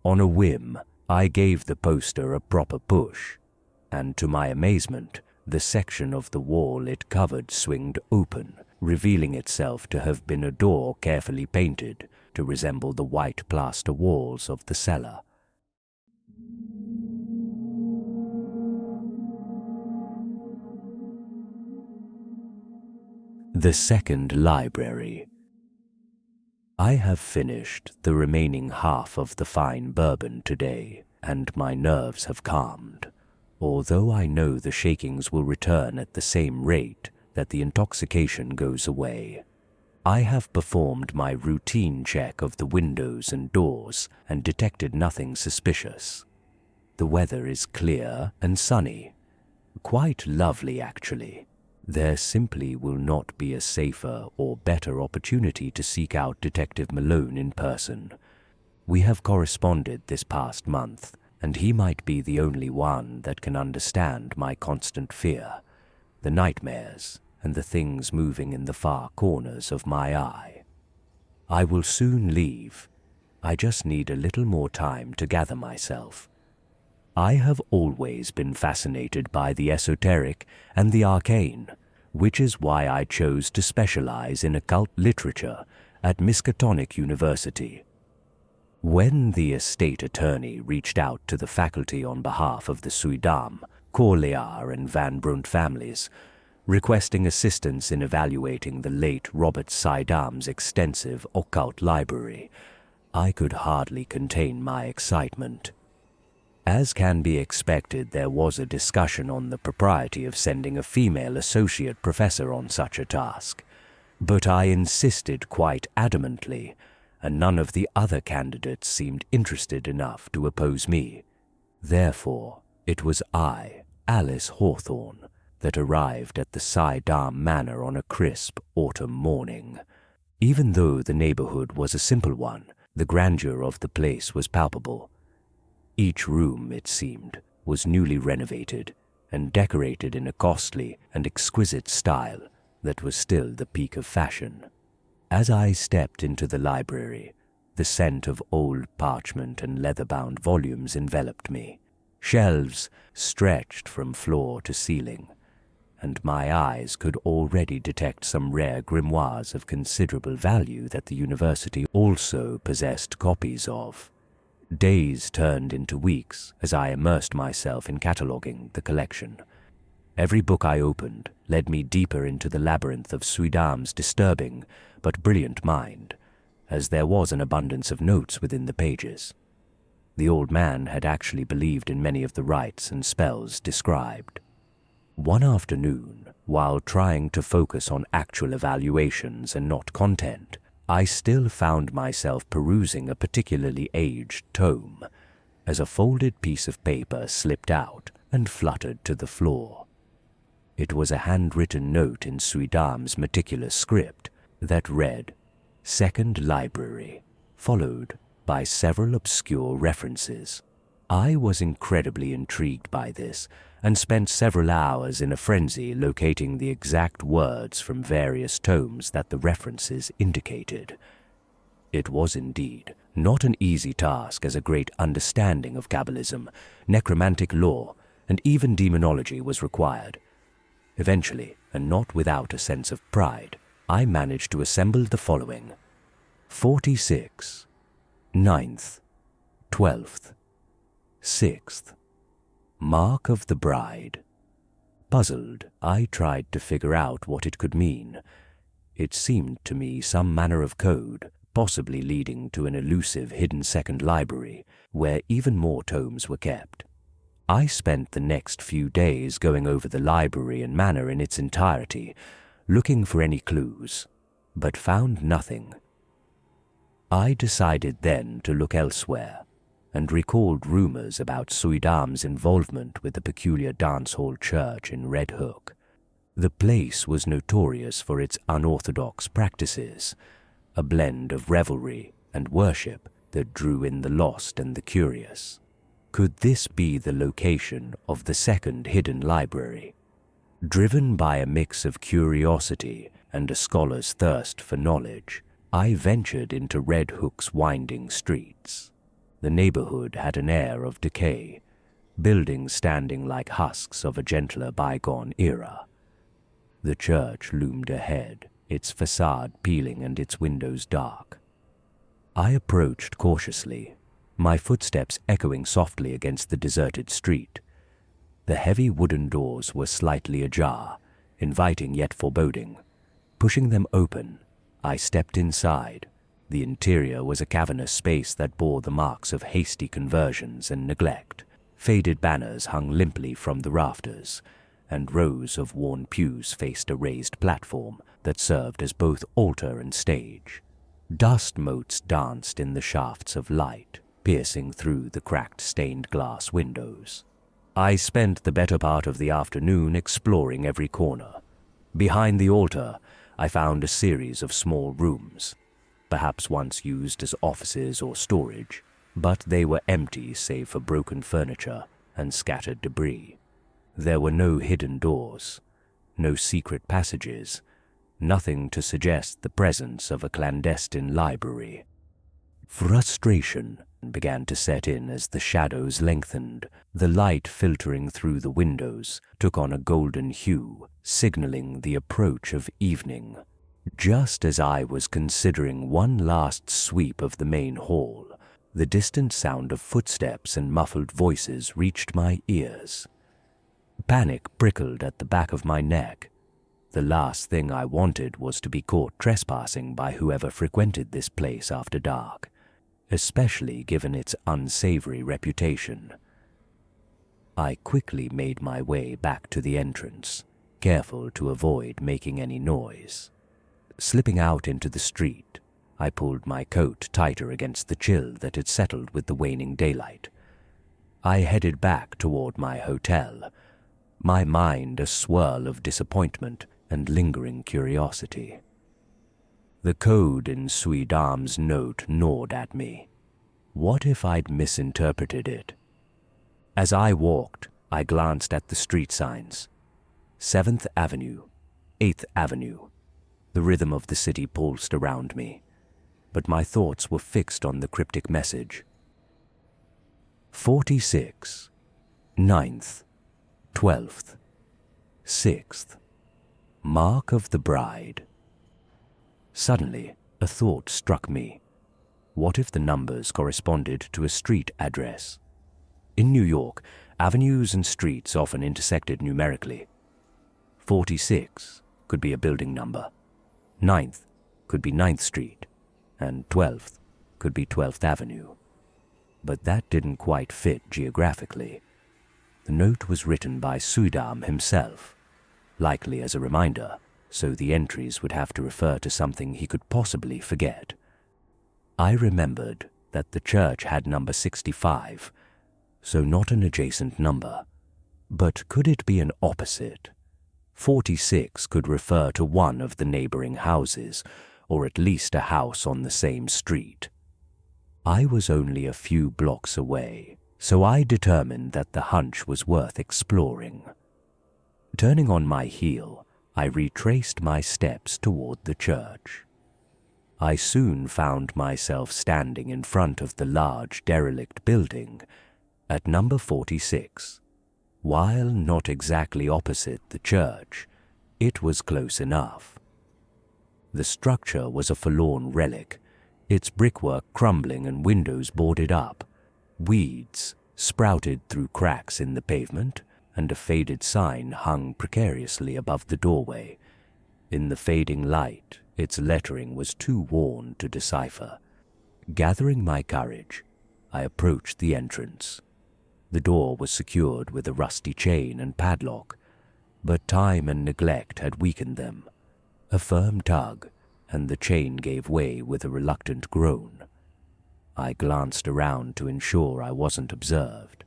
On a whim, I gave the poster a proper push, and to my amazement, the section of the wall it covered swinged open, revealing itself to have been a door carefully painted to resemble the white plaster walls of the cellar. The second library. I have finished the remaining half of the fine bourbon today, and my nerves have calmed, although I know the shakings will return at the same rate that the intoxication goes away. I have performed my routine check of the windows and doors and detected nothing suspicious. The weather is clear and sunny. Quite lovely, actually. There simply will not be a safer or better opportunity to seek out Detective Malone in person. We have corresponded this past month, and he might be the only one that can understand my constant fear, the nightmares, and the things moving in the far corners of my eye. I will soon leave. I just need a little more time to gather myself. I have always been fascinated by the esoteric and the arcane, which is why I chose to specialize in occult literature at Miskatonic University. When the estate attorney reached out to the faculty on behalf of the Suydam, Corlear, and Van Brunt families, requesting assistance in evaluating the late Robert Suydam's extensive occult library, I could hardly contain my excitement. As can be expected, there was a discussion on the propriety of sending a female associate professor on such a task, but I insisted quite adamantly, and none of the other candidates seemed interested enough to oppose me. Therefore, it was I, Alice Hawthorne, that arrived at the Suydam Manor on a crisp autumn morning. Even though the neighborhood was a simple one, the grandeur of the place was palpable. Each room, it seemed, was newly renovated and decorated in a costly and exquisite style that was still the peak of fashion. As I stepped into the library, the scent of old parchment and leather-bound volumes enveloped me. Shelves stretched from floor to ceiling, and my eyes could already detect some rare grimoires of considerable value that the university also possessed copies of. Days turned into weeks as I immersed myself in cataloguing the collection. Every book I opened led me deeper into the labyrinth of Suydam's disturbing but brilliant mind, as there was an abundance of notes within the pages. The old man had actually believed in many of the rites and spells described. One afternoon, while trying to focus on actual evaluations and not content, I still found myself perusing a particularly aged tome, as a folded piece of paper slipped out and fluttered to the floor. It was a handwritten note in Suydam's meticulous script that read, "Second Library," followed by several obscure references. I was incredibly intrigued by this and spent several hours in a frenzy locating the exact words from various tomes that the references indicated. It was indeed not an easy task, as a great understanding of Kabbalism, necromantic lore, and even demonology was required. Eventually, and not without a sense of pride, I managed to assemble the following: 46, 9th, 12th, 6th, Mark of the Bride. Puzzled, I tried to figure out what it could mean. It seemed to me some manner of code, possibly leading to an elusive hidden second library, where even more tomes were kept. I spent the next few days going over the library and manor in its entirety, looking for any clues, but found nothing. I decided then to look elsewhere, and recalled rumors about Suydam's involvement with the peculiar dance hall church in Red Hook. The place was notorious for its unorthodox practices, a blend of revelry and worship that drew in the lost and the curious. Could this be the location of the second hidden library? Driven by a mix of curiosity and a scholar's thirst for knowledge, I ventured into Red Hook's winding streets. The The neighborhood had an air of decay, buildings standing like husks of a gentler bygone era. The church loomed ahead, its facade peeling and its windows dark. I approached cautiously, my footsteps echoing softly against the deserted street. The heavy wooden doors were slightly ajar, inviting yet foreboding. Pushing them open, I stepped inside. The interior was a cavernous space that bore the marks of hasty conversions and neglect. Faded banners hung limply from the rafters, and rows of worn pews faced a raised platform that served as both altar and stage. Dust motes danced in the shafts of light, piercing through the cracked stained glass windows. I spent the better part of the afternoon exploring every corner. Behind the altar, I found a series of small rooms, perhaps once used as offices or storage, but they were empty save for broken furniture and scattered debris. There were no hidden doors, no secret passages, nothing to suggest the presence of a clandestine library. Frustration began to set in as the shadows lengthened. The light filtering through the windows took on a golden hue, signaling the approach of evening. Just as I was considering one last sweep of the main hall, the distant sound of footsteps and muffled voices reached my ears. Panic prickled at the back of my neck. The last thing I wanted was to be caught trespassing by whoever frequented this place after dark, especially given its unsavory reputation. I quickly made my way back to the entrance, careful to avoid making any noise. Slipping out into the street, I pulled my coat tighter against the chill that had settled with the waning daylight. I headed back toward my hotel, my mind a swirl of disappointment and lingering curiosity. The code in Suidam's note gnawed at me. What if I'd misinterpreted it? As I walked, I glanced at the street signs. 7th Avenue, 8th Avenue. The rhythm of the city pulsed around me, but my thoughts were fixed on the cryptic message. 46, 9th, 12th, 6th. Mark of the Bride. Suddenly, a thought struck me. What if the numbers corresponded to a street address? In New York, avenues and streets often intersected numerically. 46 could be a building number, 9th could be 9th Street, and 12th could be 12th Avenue. But that didn't quite fit geographically. The note was written by Suidam himself, likely as a reminder, so the entries would have to refer to something he could possibly forget. I remembered that the church had number 65, so not an adjacent number. But could it be an opposite? 46 could refer to one of the neighboring houses, or at least a house on the same street. I was only a few blocks away, so I determined that the hunch was worth exploring. Turning on my heel, I retraced my steps toward the church. I soon found myself standing in front of the large derelict building at number 46. While not exactly opposite the church, it was close enough. The structure was a forlorn relic, its brickwork crumbling and windows boarded up. Weeds sprouted through cracks in the pavement, and a faded sign hung precariously above the doorway. In the fading light, its lettering was too worn to decipher. Gathering my courage, I approached the entrance. The door was secured with a rusty chain and padlock, but time and neglect had weakened them. A firm tug, and the chain gave way with a reluctant groan. I glanced around to ensure I wasn't observed,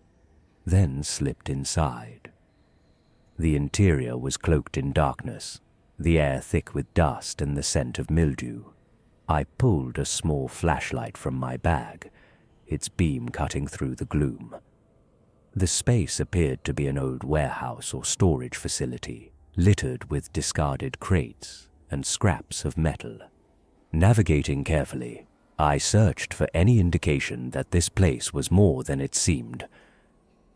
then slipped inside. The interior was cloaked in darkness, the air thick with dust and the scent of mildew. I pulled a small flashlight from my bag, its beam cutting through the gloom. The space appeared to be an old warehouse or storage facility, littered with discarded crates and scraps of metal. Navigating carefully, I searched for any indication that this place was more than it seemed.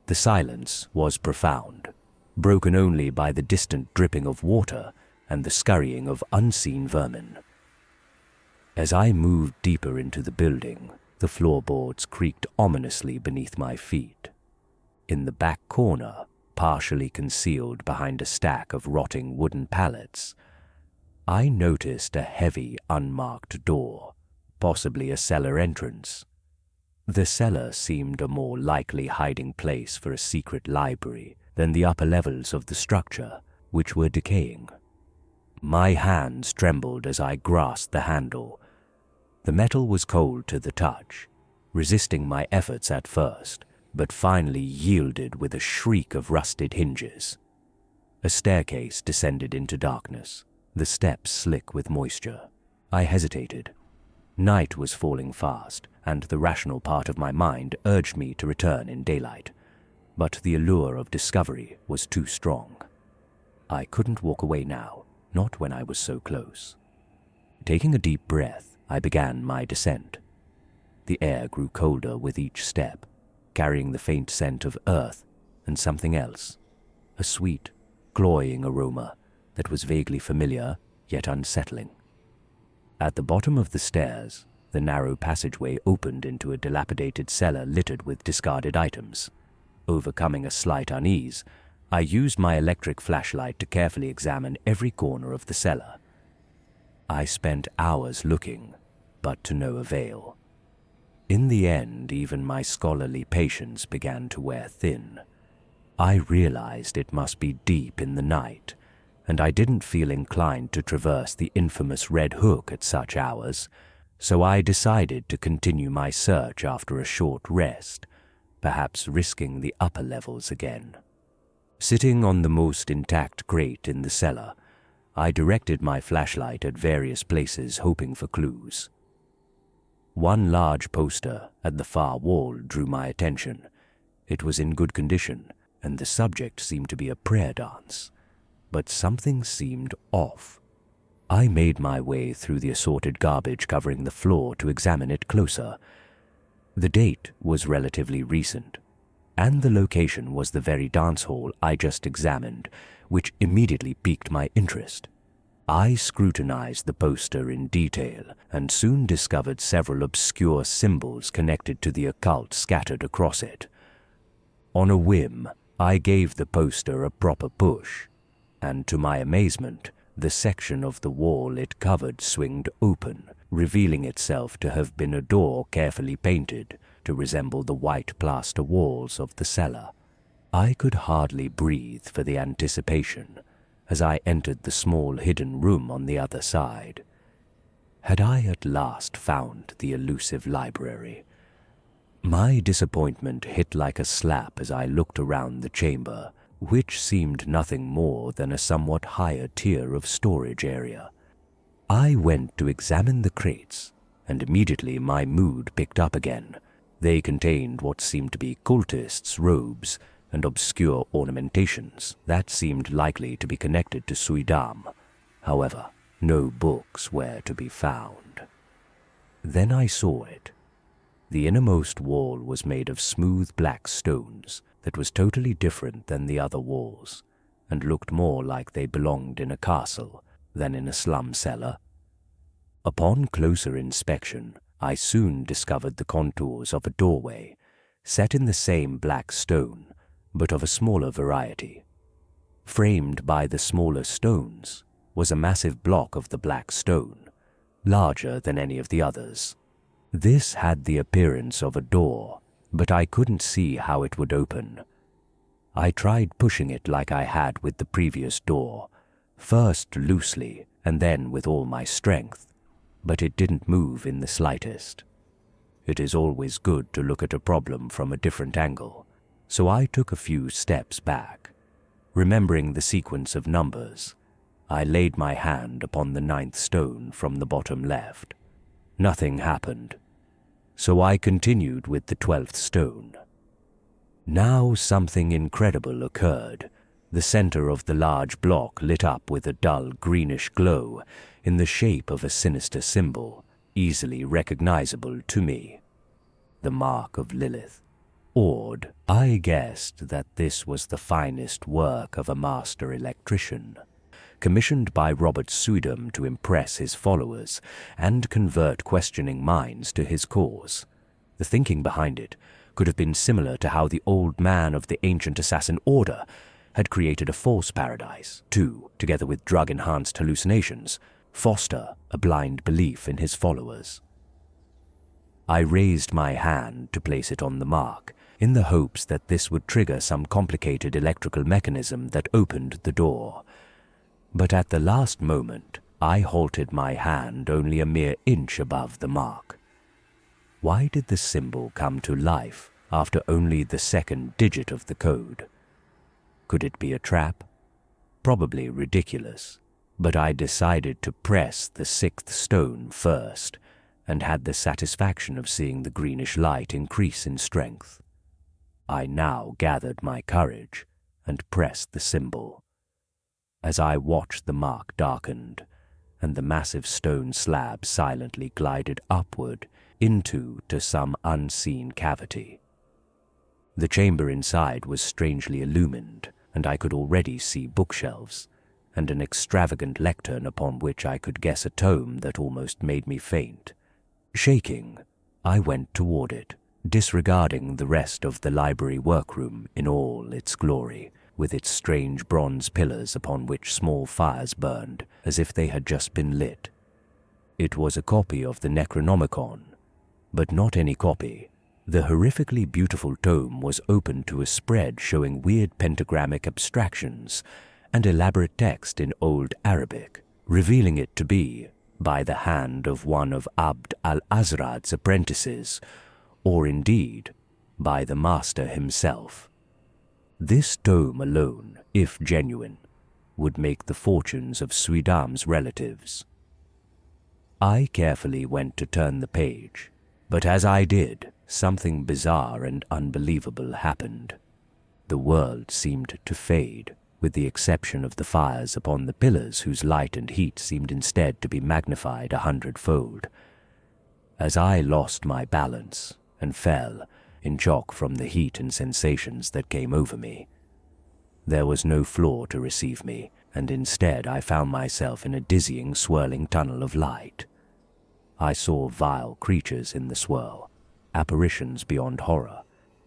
The silence was profound, broken only by the distant dripping of water and the scurrying of unseen vermin. As I moved deeper into the building, the floorboards creaked ominously beneath my feet. In the back corner, partially concealed behind a stack of rotting wooden pallets, I noticed a heavy, unmarked door, possibly a cellar entrance. The cellar seemed a more likely hiding place for a secret library than the upper levels of the structure, which were decaying. My hands trembled as I grasped the handle. The metal was cold to the touch, resisting my efforts at first, but finally yielded with a shriek of rusted hinges. A staircase descended into darkness, the steps slick with moisture. I hesitated. Night was falling fast, and the rational part of my mind urged me to return in daylight, but the allure of discovery was too strong. I couldn't walk away now, not when I was so close. Taking a deep breath, I began my descent. The air grew colder with each step, carrying the faint scent of earth and something else, a sweet, cloying aroma that was vaguely familiar yet unsettling. At the bottom of the stairs, the narrow passageway opened into a dilapidated cellar littered with discarded items. Overcoming a slight unease, I used my electric flashlight to carefully examine every corner of the cellar. I spent hours looking, but to no avail. In the end, even my scholarly patience began to wear thin. I realized it must be deep in the night, and I didn't feel inclined to traverse the infamous Red Hook at such hours, so I decided to continue my search after a short rest, perhaps risking the upper levels again. Sitting on the most intact grate in the cellar, I directed my flashlight at various places hoping for clues. One large poster at the far wall drew my attention. It was in good condition, and the subject seemed to be a prayer dance. But something seemed off. I made my way through the assorted garbage covering the floor to examine it closer. The date was relatively recent, and the location was the very dance hall I just examined, which immediately piqued my interest. I scrutinized the poster in detail and soon discovered several obscure symbols connected to the occult scattered across it. On a whim, I gave the poster a proper push, and to my amazement, the section of the wall it covered swinged open, revealing itself to have been a door carefully painted to resemble the white plaster walls of the cellar. I could hardly breathe for the anticipation as I entered the small hidden room on the other side. Had I at last found the elusive library? My disappointment hit like a slap as I looked around the chamber, which seemed nothing more than a somewhat higher tier of storage area. I went to examine the crates, and immediately my mood picked up again. They contained what seemed to be cultists' robes and obscure ornamentations that seemed likely to be connected to Suidam. However, no books were to be found. Then I saw it. The innermost wall was made of smooth black stones that was totally different than the other walls, and looked more like they belonged in a castle than in a slum cellar. Upon closer inspection, I soon discovered the contours of a doorway, set in the same black stone, but of a smaller variety. Framed by the smaller stones was a massive block of the black stone, larger than any of the others. This had the appearance of a door, but I couldn't see how it would open. I tried pushing it like I had with the previous door, first loosely and then with all my strength, but it didn't move in the slightest. It is always good to look at a problem from a different angle, so I took a few steps back. Remembering the sequence of numbers, I laid my hand upon the 9th stone from the bottom left. Nothing happened, so I continued with the 12th stone. Now something incredible occurred. The center of the large block lit up with a dull greenish glow in the shape of a sinister symbol, easily recognizable to me. The mark of Lilith. Awed, I guessed that this was the finest work of a master electrician, commissioned by Robert Sudum to impress his followers and convert questioning minds to his cause. The thinking behind it could have been similar to how the old man of the ancient assassin order had created a false paradise to, together with drug-enhanced hallucinations, foster a blind belief in his followers. I raised my hand to place it on the mark, in the hopes that this would trigger some complicated electrical mechanism that opened the door. But at the last moment, I halted my hand only a mere inch above the mark. Why did the symbol come to life after only the second digit of the code? Could it be a trap? Probably ridiculous, but I decided to press the sixth stone first, and had the satisfaction of seeing the greenish light increase in strength. I now gathered my courage and pressed the symbol. As I watched, the mark darkened, and the massive stone slab silently glided upward into some unseen cavity. The chamber inside was strangely illumined, and I could already see bookshelves, and an extravagant lectern upon which I could guess a tome that almost made me faint. Shaking, I went toward it, disregarding the rest of the library workroom in all its glory, with its strange bronze pillars upon which small fires burned as if they had just been lit. It was a copy of the Necronomicon, but not any copy. The horrifically beautiful tome was open to a spread showing weird pentagrammic abstractions and elaborate text in Old Arabic, revealing it to be by the hand of one of Abd al-Azrad's apprentices, or indeed by the master himself. This tome alone, if genuine, would make the fortunes of Suidam's relatives. I carefully went to turn the page, but as I did, something bizarre and unbelievable happened. The world seemed to fade, with the exception of the fires upon the pillars whose light and heat seemed instead to be magnified 100-fold. As I lost my balance and fell, in shock from the heat and sensations that came over me, there was no floor to receive me, and instead I found myself in a dizzying, swirling tunnel of light. I saw vile creatures in the swirl, apparitions beyond horror.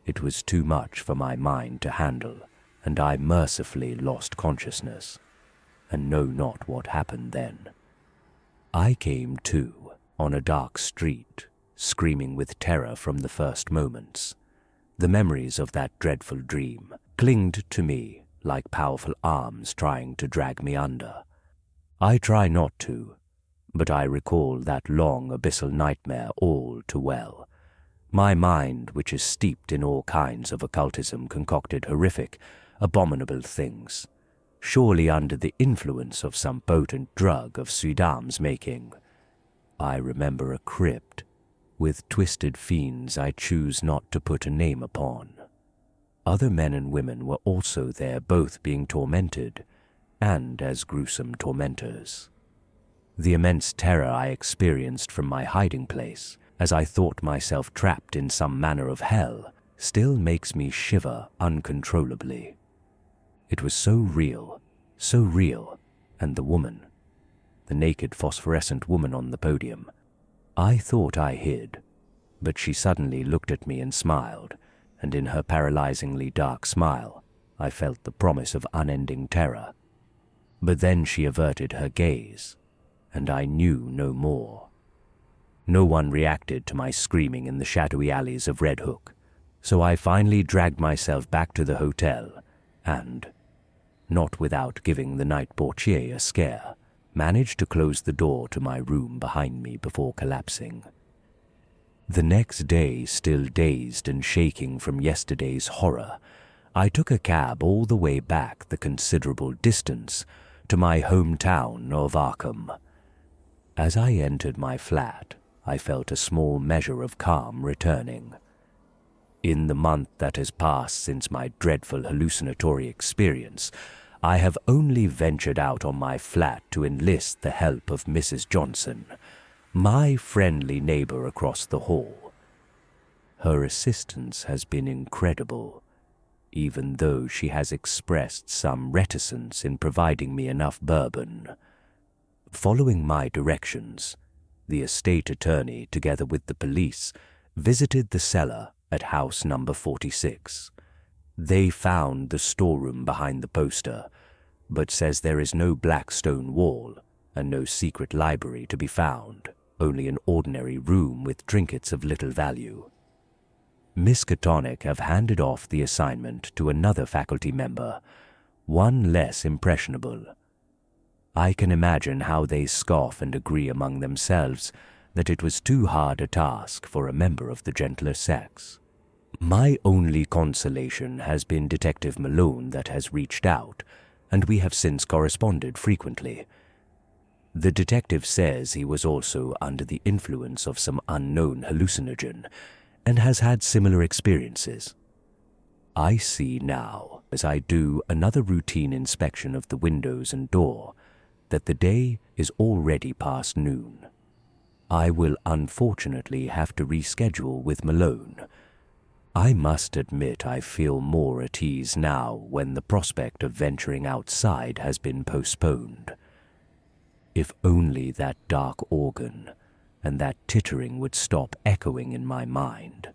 It was too much for my mind to handle, and I mercifully lost consciousness, and know not what happened then. I came to on a dark street, screaming with terror from the first moments. The memories of that dreadful dream clinged to me like powerful arms trying to drag me under. I try not to, but I recall that long abyssal nightmare all too well. My mind, which is steeped in all kinds of occultism, concocted horrific, abominable things, surely under the influence of some potent drug of Suidam's making. I remember a crypt, with twisted fiends I choose not to put a name upon. Other men and women were also there, both being tormented, and as gruesome tormentors. The immense terror I experienced from my hiding place, as I thought myself trapped in some manner of hell, still makes me shiver uncontrollably. It was so real, and the woman, the naked phosphorescent woman on the podium, I thought I hid, but she suddenly looked at me and smiled, and in her paralyzingly dark smile, I felt the promise of unending terror. But then she averted her gaze, and I knew no more. No one reacted to my screaming in the shadowy alleys of Red Hook, so I finally dragged myself back to the hotel and, not without giving the night portier a scare, managed to close the door to my room behind me before collapsing. The next day, still dazed and shaking from yesterday's horror, I took a cab all the way back the considerable distance to my hometown of Arkham. As I entered my flat, I felt a small measure of calm returning. In the month that has passed since my dreadful hallucinatory experience, I have only ventured out on my flat to enlist the help of Mrs. Johnson, My friendly neighbor across the hall. Her assistance has been incredible, even though she has expressed some reticence in providing me enough bourbon. Following my directions, the estate attorney, together with the police, visited the cellar at house number 46. They found the storeroom behind the poster, but says there is no black stone wall and no secret library to be found, only an ordinary room with trinkets of little value. Miskatonic have handed off the assignment to another faculty member, one less impressionable. I can imagine how they scoff and agree among themselves that it was too hard a task for a member of the gentler sex. My only consolation has been Detective Malone that has reached out, and we have since corresponded frequently. The detective says he was also under the influence of some unknown hallucinogen and has had similar experiences. I see now, as I do another routine inspection of the windows and door, that the day is already past noon. I will unfortunately have to reschedule with Malone. I must admit I feel more at ease now when the prospect of venturing outside has been postponed. If only that dark organ and that tittering would stop echoing in my mind.